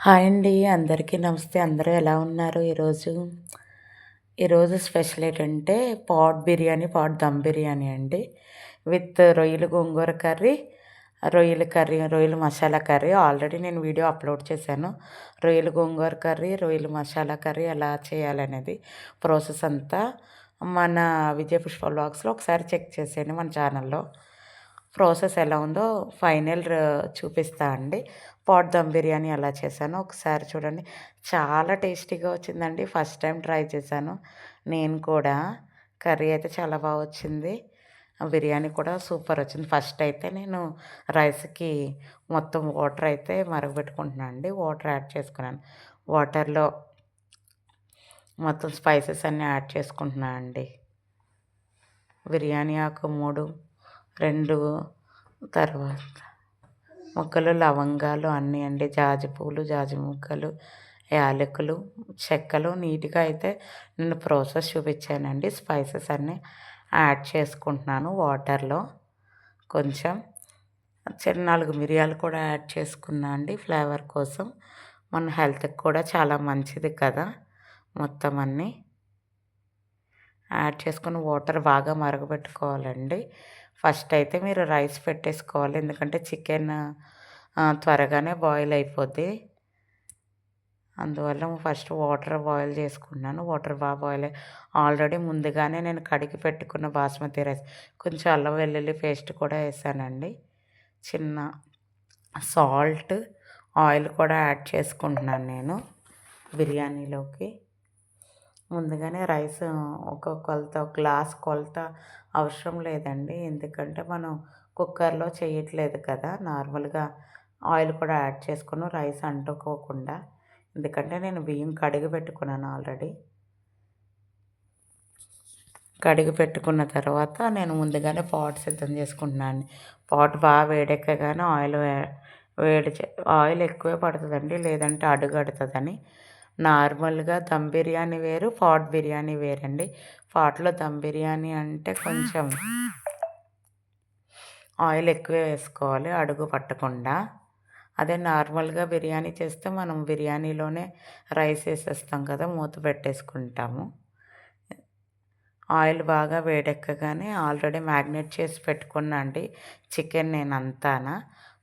Hi అండి. అందరికీ నమస్తే. అందరూ ఎలా ఉన్నారు ఈరోజు స్పెషల్ ఏంటంటే పాట్ దమ్ బిర్యానీ అండి. విత్ రొయ్యలు గోంగూర కర్రీ, రొయ్యల మసాలా కర్రీ. ఆల్రెడీ నేను వీడియో అప్లోడ్ చేశాను. రొయ్యల గోంగూర కర్రీ, రొయ్యల మసాలా కర్రీ ఎలా చేయాలనేది ప్రాసెస్ అంతా మన విజయపుష్ప వ్లాగ్స్‌లో ఒకసారి చెక్ చేసేయండి మన ఛానల్‌లో. ప్రాసెస్ ఎలా ఉందో ఫైనల్ చూపిస్తా అండి. పాట్ దమ్ బిర్యానీ ఎలా చేశానో ఒకసారి చూడండి. చాలా టేస్టీగా వచ్చిందండి. ఫస్ట్ టైం ట్రై చేశాను నేను కూడా. కర్రీ అయితే చాలా బాగా వచ్చింది. బిర్యానీ కూడా సూపర్ వచ్చింది. ఫస్ట్ అయితే నేను రైస్‌కి మొత్తం వాటర్ అయితే మరగబెట్టుకుంటున్నాను అండి. వాటర్ యాడ్ చేసుకున్నాను. వాటర్‌లో మొత్తం స్పైసెస్ అన్నీ యాడ్ చేసుకుంటున్నాను అండి. బిర్యానీ ఆకు 3, 2 తర్వాత మొగ్గలు, లవంగాలు అన్నీ అండి. జాజి పువ్వులు, జాజి మొగ్గలు, యాలకులు, చెక్కలు నీట్‌గా అయితే నేను ప్రాసెస్ చూపించానండి. స్పైసెస్ అన్నీ యాడ్ చేసుకుంటున్నాను వాటర్‌లో. కొంచెం 4 మిరియాలు కూడా యాడ్ చేసుకున్నా అండి ఫ్లేవర్ కోసం. మన హెల్త్‌కి కూడా చాలా మంచిది కదా! మొత్తం అన్నీ యాడ్ చేసుకొని వాటర్ బాగా మరగబెట్టుకోవాలండి. ఫస్ట్ అయితే మీరు రైస్ పెట్టేసుకోవాలి. ఎందుకంటే చికెన్ త్వరగానే బాయిల్ అయిపోద్ది. అందువల్ల ఫస్ట్ వాటర్ బాయిల్ చేసుకున్నాను. వాటర్ బాగా బాయిల్ ఆల్రెడీ ముందుగానే నేను కడిగి పెట్టుకున్న బాస్మతి రైస్, కొంచెం అల్లం వెల్లుల్లి పేస్ట్ కూడా వేసానండి. చిన్న సాల్ట్, ఆయిల్ కూడా యాడ్ చేసుకుంటున్నాను నేను బిర్యానీలోకి. ముందుగానే రైస్ ఒక గ్లాస్ కొలత అవసరం లేదండి. ఎందుకంటే మనం కుక్కర్‌లో చేయట్లేదు కదా! నార్మల్‌గా ఆయిల్ కూడా యాడ్ చేసుకుని రైస్ అంటుకోకుండా. ఎందుకంటే నేను బియ్యం కడిగి పెట్టుకున్నాను ఆల్రెడీ. కడిగి పెట్టుకున్న తర్వాత నేను ముందుగానే పాట్ సిద్ధం చేసుకుంటున్నాను. పాట్ బాగా వేడెక్కగానే ఆయిల్ ఎక్కువే పడుతుందండి. లేదంటే అడుగంటుతుందని. నార్మల్‌గా దమ్ బిర్యానీ వేరు, పాట్ బిర్యానీ వేరండి. పాట్‌లో దమ్ బిర్యానీ అంటే కొంచెం ఆయిల్ ఎక్కువే వేసుకోవాలి అడుగు పట్టకుండా. అదే నార్మల్‌గా బిర్యానీ చేస్తే మనం బిర్యానీలోనే రైస్ వేసేస్తాం కదా! మూత పెట్టేసుకుంటాము. ఆయిల్ బాగా వేడెక్కగానే ఆల్రెడీ మ్యాగ్నేట్ చేసి పెట్టుకున్నా అండి చికెన్ నేనంతాన.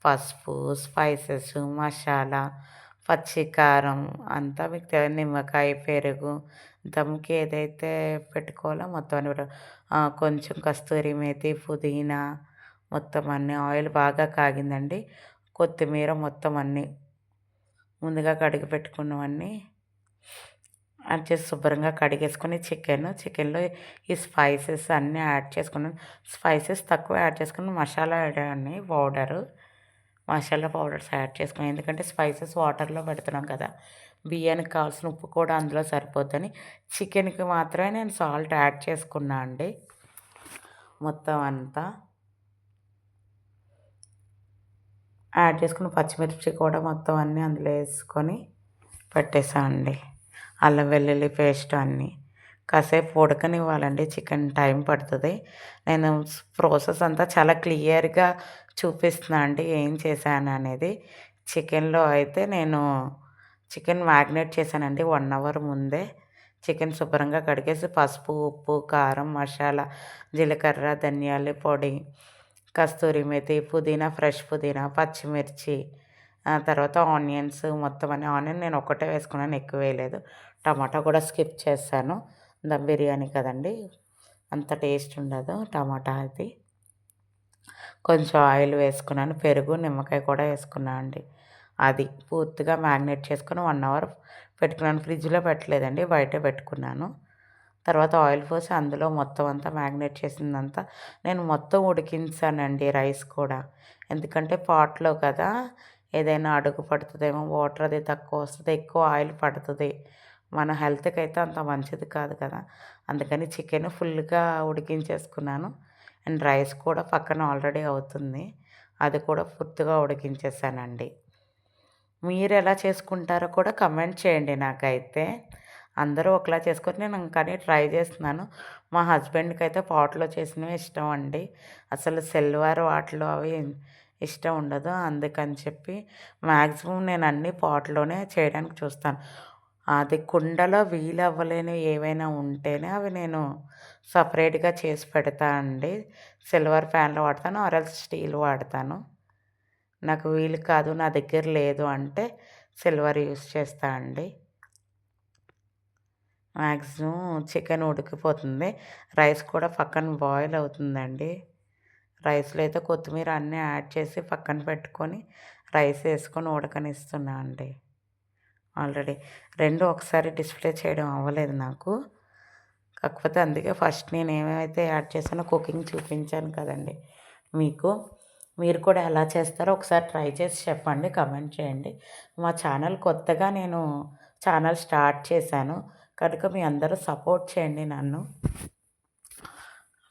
పసుపు, స్పైసెస్, మసాలా, పచ్చి కారం అంతా మీకు నిమ్మకాయ, పెరుగు, దమ్‌కి ఏదైతే పెట్టుకోవాలో మొత్తం అన్నీ కొంచెం కస్తూరి మేతి, పుదీనా మొత్తం అన్నీ ఆయిల్ బాగా కాగిందండి. కొత్తిమీర మొత్తం అన్నీ ముందుగా కడిగి పెట్టుకున్నవన్నీ యాడ్ చేసి శుభ్రంగా కడిగేసుకొని చికెన్‌లో ఈ స్పైసెస్ అన్నీ యాడ్ చేసుకున్నాను. స్పైసెస్ తక్కువ యాడ్ చేసుకొని మసాలా మసాలా పౌడర్స్ యాడ్ చేసుకున్నాను. ఎందుకంటే స్పైసెస్ వాటర్‌లో పెడుతున్నాం కదా! బియ్యానికి కావాల్సిన ఉప్పు కూడా అందులో సరిపోద్దని చికెన్‌కి మాత్రమే నేను సాల్ట్ యాడ్ చేసుకున్నా అండి. మొత్తం అంతా యాడ్ చేసుకుని పచ్చిమిర్చి కూడా మొత్తం అన్నీ అందులో వేసుకొని పెట్టేసానండి. అల్లం వెల్లుల్లి పేస్ట్ అన్నీ. కాసేపు ఉడకనివ్వాలండి. చికెన్ టైం పడుతుంది. నేను ప్రాసెస్ అంతా చాలా క్లియర్‌గా చూపిస్తున్నా అండి ఏం చేశాను అనేది. చికెన్‌లో అయితే నేను చికెన్ మ్యాగ్నేట్ చేశానండి 1 అవర్ ముందే. చికెన్ శుభ్రంగా కడిగేసి పసుపు, ఉప్పు, కారం, మసాలా, జీలకర్ర, ధనియాల పొడి, కస్తూరి మేతి, పుదీనా, ఫ్రెష్ పుదీనా, పచ్చిమిర్చి, తర్వాత ఆనియన్స్ మొత్తం అన్నీ. ఆనియన్ నేను ఒక్కటే వేసుకున్నాను, ఎక్కువ వేయలేదు. టమాటా కూడా స్కిప్ చేశాను. దమ్ బిర్యానీ కదండీ! అంత టేస్ట్ ఉండదు టమాటా అది. కొంచెం ఆయిల్ వేసుకున్నాను. పెరుగు, నిమ్మకాయ కూడా వేసుకున్నాను అండి. అది పూర్తిగా మ్యాగ్నేట్ చేసుకొని 1 అవర్ పెట్టుకున్నాను. ఫ్రిడ్జ్‌లో పెట్టలేదండి, బయటే పెట్టుకున్నాను. తర్వాత ఆయిల్ పోసి అందులో మొత్తం అంతా మ్యాగ్నేట్ చేసిందంతా నేను మొత్తం ఉడికించానండి రైస్ కూడా. ఎందుకంటే పాట్‌లో కదా! ఏదైనా అడుగు పడుతుందేమో, వాటర్ అది తక్కువ వస్తది, ఎక్కువ ఆయిల్ పడుతది. మన హెల్త్‌కి అయితే అంత మంచిది కాదు కదా! అందుకని చికెన్ ఫుల్‌గా ఉడికించేసుకున్నాను. అండ్ రైస్ కూడా పక్కన ఆల్రెడీ అవుతుంది. అది కూడా పూర్తిగా ఉడికించేసానండి. మీరెలా చేసుకుంటారో కూడా కమెంట్ చేయండి నాకైతే. అందరూ ఒకలా చేసుకోరు. నేను కానీ ట్రై చేస్తున్నాను. మా హస్బెండ్‌కైతే పాట్‌లో చేసినవే ఇష్టం అండి. అసలు సిల్వర్ వాటిలో అవి ఇష్టం ఉండదు. అందుకని చెప్పి మ్యాక్సిమం నేను అన్నీ పాట్‌లోనే చేయడానికి చూస్తాను. అది కుండలో వీలవ్వలేనివి ఏవైనా ఉంటేనే అవి నేను సపరేట్‌గా చేసి పెడతా అండి. సిల్వర్ ప్యాన్‌లో వాడతాను ఆర్ ఎల్స్ స్టీల్ వాడతాను. నాకు వీలు కాదు, నా దగ్గర లేదు అంటే సిల్వర్ యూజ్ చేస్తా అండి. మ్యాక్సిమం చికెన్ ఉడికిపోతుంది. రైస్ కూడా పక్కన బాయిల్ అవుతుందండి. రైస్‌లో అయితే కొత్తిమీర అన్నీ యాడ్ చేసి పక్కన పెట్టుకొని రైస్ ఏసుకొని ఉడకనిస్తున్నా అండి. ఆల్రెడీ 2 ఒకసారి డిస్ప్లే చేయడం అవ్వలేదు నాకు. కాకపోతే అందుకే ఫస్ట్ నేను ఏమేమైతే యాడ్ చేశానో కుకింగ్ చూపించాను కదండీ మీకు. మీరు కూడా ఎలా చేస్తారో ఒకసారి ట్రై చేసి చెప్పండి. కామెంట్ చేయండి. మా ఛానల్ కొత్తగా నేను ఛానల్ స్టార్ట్ చేశాను. కనుక మీ అందరూ సపోర్ట్ చేయండి నన్ను.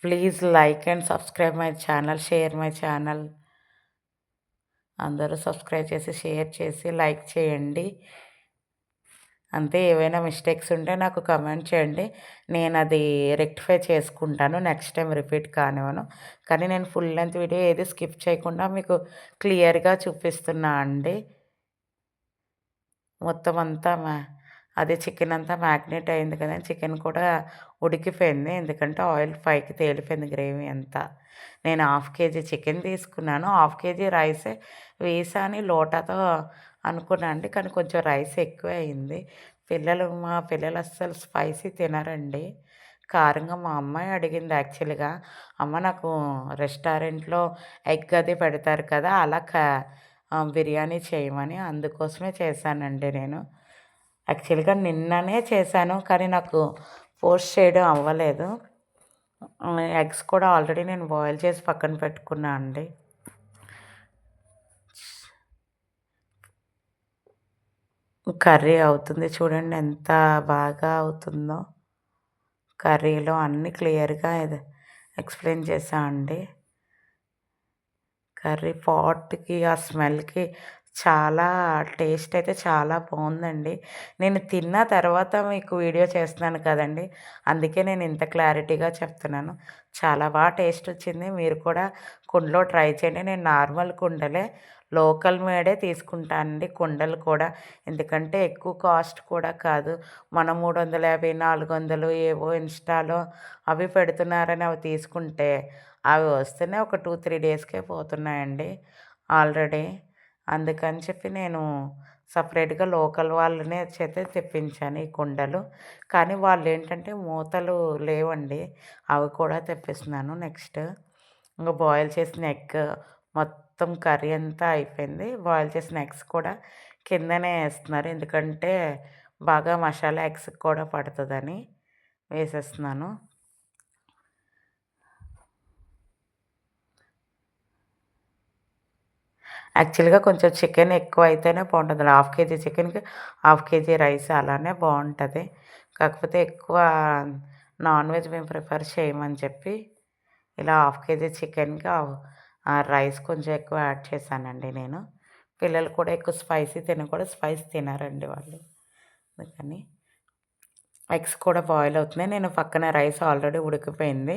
Please like and subscribe my channel, share my channel. అందరూ సబ్స్క్రైబ్ చేసి, షేర్ చేసి, లైక్ చేయండి. అంతే, ఏవైనా మిస్టేక్స్ ఉంటే నాకు కమెంట్ చేయండి. నేను అది రెక్టిఫై చేసుకుంటాను. నెక్స్ట్ టైం రిపీట్ కానివ్వను. కానీ నేను ఫుల్ లెంత్ వీడియో ఏది స్కిప్ చేయకుండా మీకు క్లియర్‌గా చూపిస్తున్నా అండి. మొత్తం అంతా అదే చికెన్ అంతా మ్యాగ్నేట్ అయింది కదా! చికెన్ కూడా ఉడికిపోయింది. ఎందుకంటే ఆయిల్ పైకి తేలిపోయింది గ్రేవీ అంతా. నేను హాఫ్ కేజీ చికెన్ తీసుకున్నాను. హాఫ్ కేజీ రైసే వేసాను లోటాతో అనుకున్నా అండి. కానీ కొంచెం రైస్ ఎక్కువే అయింది. మా పిల్లలు అస్సలు స్పైసీ తినరండి. కారంగా మా అమ్మాయి అడిగింది యాక్చువల్‌గా, అమ్మ నాకు రెస్టారెంట్‌లో ఎగ్ అది పెడతారు కదా! అలా బిర్యానీ చేయమని. అందుకోసమే చేశానండి నేను. యాక్చువల్‌గా నిన్ననే చేశాను. కానీ నాకు పోస్ట్ చేయడం అవ్వలేదు. ఎగ్స్ కూడా ఆల్రెడీ నేను బాయిల్ చేసి పక్కన పెట్టుకున్నా అండి. కర్రీ అవుతుంది చూడండి ఎంత బాగా అవుతుందో. కర్రీలో అన్నీ క్లియర్‌గా ఎక్స్‌ప్లెయిన్ చేశా అండి. కర్రీ పాట్‌కి ఆ స్మెల్‌కి చాలా టేస్ట్ అయితే చాలా బావుందండి. నేను తిన్న తర్వాత మీకు వీడియో చేస్తున్నాను కదండీ! అందుకే నేను ఇంత క్లారిటీగా చెప్తున్నాను. చాలా టేస్ట్ వచ్చింది. మీరు కూడా కుండలో ట్రై చేయండి. నేను నార్మల్ కుండలే లోకల్ మేడే తీసుకుంటానండి కుండలు కూడా. ఎందుకంటే ఎక్కువ కాస్ట్ కూడా కాదు. మనం 350, 400 ఏవో ఇన్‌స్టాలో అవి పెడుతున్నారని అవి తీసుకుంటే అవి వస్తేనే ఒక 2, 3 డేస్‌కే పోతున్నాయండి ఆల్రెడీ. అందుకని చెప్పి నేను సపరేట్‌గా లోకల్ వాళ్ళనే చేతే తెప్పించాను ఈ కుండలు. కానీ వాళ్ళేంటంటే మూతలు లేవండి. అవి కూడా తెప్పిస్తున్నాను నెక్స్ట్. ఇంక బాయిల్ చేసిన ఎగ్ మొత్తం కర్రీ అంతా అయిపోయింది. బాయిల్ చేసిన ఎగ్స్ కూడా కిందనే ఏస్తున్నారు. ఎందుకంటే బాగా మసాలా ఎగ్స్‌కి కూడా పడతదని వేసేస్తున్నాను. యాక్చువల్‌గా కొంచెం చికెన్ ఎక్కువైతేనే బావుంటది. హాఫ్ కేజీ చికెన్‌కి హాఫ్ కేజీ రైస్ అలానే బావుంటది. కాకపోతే ఎక్కువ నాన్ వెజ్ మేము ప్రిఫర్ చేయమని చెప్పి ఇలా హాఫ్ కేజీ చికెన్‌కి రైస్ కొంచెం ఎక్కువ యాడ్ చేశానండి నేను. పిల్లలు కూడా ఎక్కువ స్పైసీ స్పైసీ తినరండి వాళ్ళు. అందుకని ఎగ్స్ కూడా బాయిల్ అవుతున్నాయి. నేను పక్కన రైస్ ఆల్రెడీ ఉడికిపోయింది.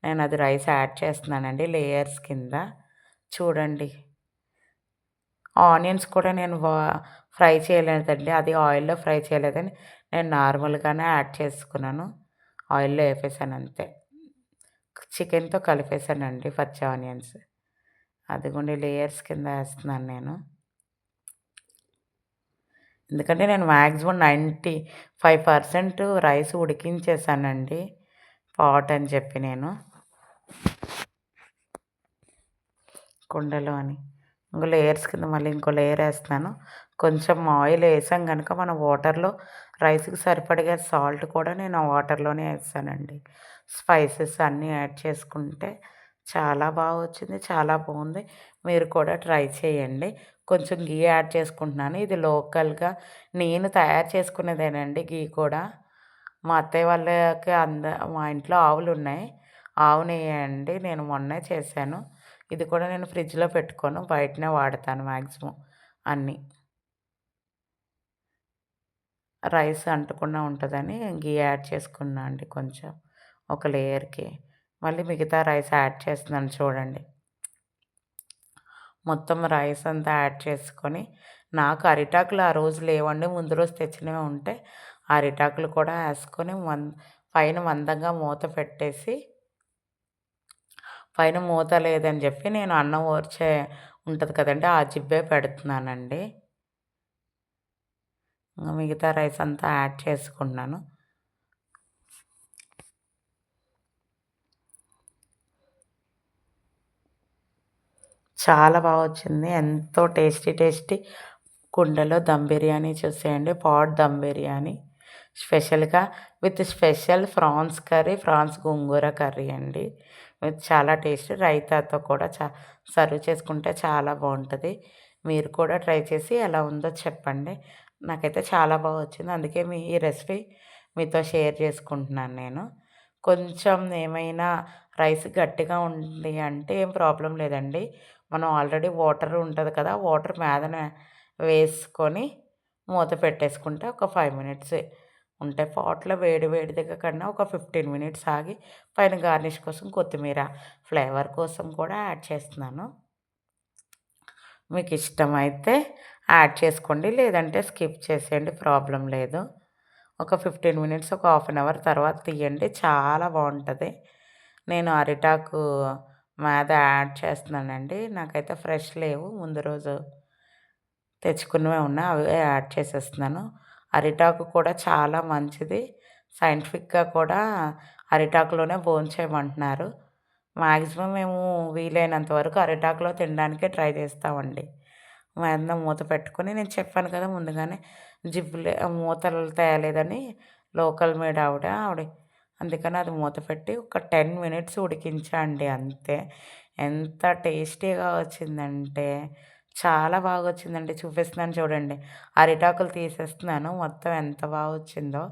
నేను అది రైస్ యాడ్ చేస్తున్నానండి లేయర్స్ కింద. చూడండి. ఆనియన్స్ కూడా నేను ఫ్రై చేయలేదండి. అది ఆయిల్‌లో ఫ్రై చేయలేదని నేను నార్మల్‌గానే యాడ్ చేసుకున్నాను. ఆయిల్‌లో ఏపేసాను అంతే. చికెన్‌తో కలిపేసానండి పచ్చి ఆనియన్స్. అదిగోండి లేయర్స్ కింద ఏస్తున్నాను నేను. ఎందుకంటే నేను మాక్సిమం 95% రైస్ ఉడికించేసానండి పాట్ అని చెప్పి నేను. కుండలో అని. ఇంకో లేయర్స్ కింద మళ్ళీ ఇంకో లేయర్ ఏస్తున్నాను. కొంచెం ఆయిల్ ఏసాం గనుక మనం వాటర్‌లో రైస్‌కి సరిపడగా సాల్ట్ కూడా నేను ఆ వాటర్‌లోనే ఏసానండి. స్పైసెస్ అన్నీ యాడ్ చేసుకుంటే చాలా వచ్చింది. చాలా బావుంది. మీరు కూడా ట్రై చేయండి. కొంచెం ఘీ యాడ్ చేసుకుంటున్నాను. ఇది లోకల్‌గా నేను తయారు చేసుకునేదేనండి ఘీ కూడా. మా అత్తయ్య వాళ్ళకి మా ఇంట్లో ఆవులున్నాయి. ఆవు నెయ్యే అండి. నేను మొన్నే చేశాను. ఇది కూడా నేను ఫ్రిడ్జ్‌లో పెట్టుకోను. బయటనే వాడతాను మాక్సిమం అన్నీ. రైస్ అంటకుండా ఉంటదని ఘీ యాడ్ చేసుకున్నా అండి కొంచెం ఒక లేయర్‌కి. మళ్ళీ మిగతా రైస్ యాడ్ చేస్తున్నాను చూడండి. మొత్తం రైస్ అంతా యాడ్ చేసుకొని నాకు అరిటాకులు ఆ రోజు లేవండి. ముందు రోజు తెచ్చినవి ఉంటే అరిటాకులు కూడా వేసుకొని పైన మందంగా మూత పెట్టేసి పైన మూత లేదని చెప్పి నేను అన్నం ఓర్చే ఉంటది కదండీ! ఆ జిబ్బే పెడుతున్నానండి. మిగతా రైస్ అంతా యాడ్ చేసుకుంటున్నాను. చాలా వచ్చింది. ఎంతో టేస్టీ కుండలో దమ్ బిర్యానీ చూసేయండి. పాట్ దమ్ బిర్యానీ స్పెషల్‌గా with special prawns curry, prawns gongura curry అండి. ఇది చాలా టేస్టీ. రైతాతో కూడా సర్వ్ చేసుకుంటే చాలా బావుంటది. మీరు కూడా ట్రై చేసి ఎలా ఉందో చెప్పండి. నాకైతే చాలా వచ్చింది. అందుకే ఈ రెసిపీ మీతో షేర్ చేసుకుంటున్నాను నేను. కొంచెం ఏమైనా రైస్ గట్టిగా ఉంది అంటే ఏం ప్రాబ్లమ్ లేదండి. మనం ఆల్రెడీ వాటర్ ఉంటది కదా! వాటర్ మీదనే వేసుకొని మూత పెట్టేసుకుంటే ఒక 5 మినిట్స్ ఉంటే పాట్‌లో వేడి వేడిగా కన్నా ఒక 15 మినిట్స్ ఆగి పైన గార్నిష్ కోసం కొత్తిమీర ఫ్లేవర్ కోసం కూడా యాడ్ చేస్తున్నాను. మీకు ఇష్టమైతే యాడ్ చేసుకోండి. లేదంటే స్కిప్ చేసేయండి. ప్రాబ్లమ్ లేదు. ఒక 15 మినిట్స్, ఒక హాఫ్ అన్ అవర్ తర్వాత తీయండి. చాలా బావుంటది. నేను అరిటాకు మీద యాడ్ చేస్తున్నానండి. నాకైతే ఫ్రెష్ లేవు. ముందు రోజు తెచ్చుకున్నవే ఉన్నాయి. అవే యాడ్ చేసేస్తున్నాను. అరిటాకు కూడా చాలా మంచిది. సైంటిఫిక్‌గా కూడా అరిటాకులోనే భోంచేయమంటున్నారు. మాక్సిమం మేము వీలైనంత వరకు అరిటాకులో తినడానికే ట్రై చేస్తామండి. మీద మూత పెట్టుకొని నేను చెప్పాను కదా ముందుగానే మూతలు తేలేదని లోకల్ మేడ్ ఆవిడ అందుకని అది మూత పెట్టి ఒక 10 మినిట్స్ ఉడికించా అండి అంతే. ఎంత టేస్టీగా వచ్చిందంటే చాలా వచ్చిందండి. చూపిస్తున్నాను చూడండి. అరిటాకులు తీసేస్తున్నాను. మొత్తం ఎంత వచ్చిందో.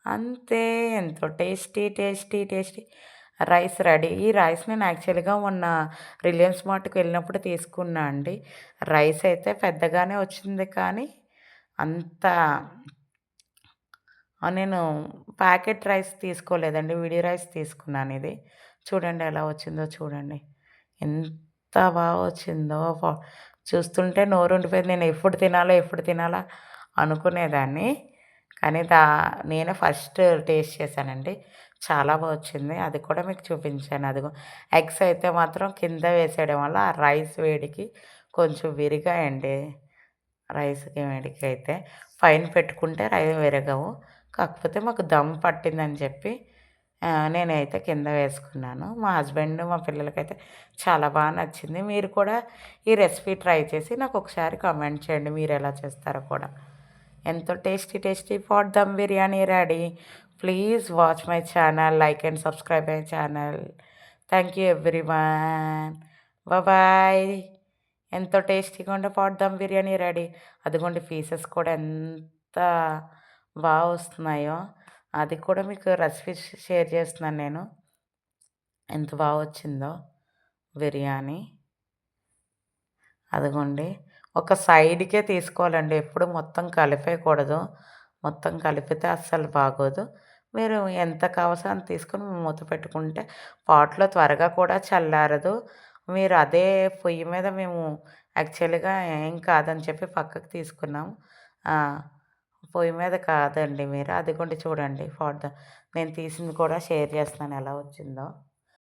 అంతే ఎంతో టేస్టీ రైస్ రెడీ. ఈ రైస్ నేను యాక్చువల్‌గా మొన్న రిలయన్స్ మార్ట్‌కి వెళ్ళినప్పుడు తీసుకున్నా అండి. రైస్ అయితే పెద్దగానే వచ్చింది కానీ అంత నేను ప్యాకెట్ రైస్ తీసుకోలేదండి. విడి రైస్ తీసుకున్నాను ఇది. చూడండి ఎలా వచ్చిందో చూడండి. ఎంత వచ్చిందో చూస్తుంటే నోరుండిపోయింది. నేను ఎప్పుడు తినాలా అనుకునేదాన్ని. కానీ నేనే ఫస్ట్ టేస్ట్ చేశానండి. చాలా వచ్చింది. అది కూడా మీకు చూపించాను. అదిగో ఎగ్స్ అయితే మాత్రం కింద వేసేయడం వల్ల ఆ రైస్ వేడికి కొంచెం విరిగాయండి. రైస్‌కి వేడికి అయితే పైన పెట్టుకుంటే విరగవు. కాకపోతే మాకు దమ్ పట్టిందని చెప్పి నేనైతే కింద వేసుకున్నాను. మా హస్బెండ్, మా పిల్లలకైతే చాలా నచ్చింది. మీరు కూడా ఈ రెసిపీ ట్రై చేసి నాకు ఒకసారి కామెంట్ చేయండి మీరెలా చేస్తారో కూడా. ఎంతో tasty pot dum biryani ready. Please watch my channel, like and subscribe my channel. Thank you everyone. Bye. ఎంతో టేస్టీగా ఉండే పాట్ దమ్ బిర్యానీ రెడీ. అదిగోండి పీసెస్ కూడా ఎంత వస్తున్నాయో. అది కూడా మీకు రెసిపీ షేర్ చేస్తున్నాను నేను. ఎంత వచ్చిందో బిర్యానీ. అదిగోండి. ఒక సైడ్‌కే తీసుకోవాలండి. ఎప్పుడు మొత్తం కలిపేయకూడదు. మొత్తం కలిపితే అస్సలు బాగోదు. మీరు ఎంత కావాల్సో అంత తీసుకొని మూత పెట్టుకుంటే పాట్‌లో త్వరగా కూడా చల్లారదు. మీరు అదే పొయ్యి మీద మేము యాక్చువల్‌గా ఏం కాదని చెప్పి పక్కకు తీసుకున్నాం. పొయ్యి మీద కాదండి మీరు. అదిగోండి చూడండి నేను తీసింది కూడా షేర్ చేస్తున్నాను ఎలా వచ్చిందో.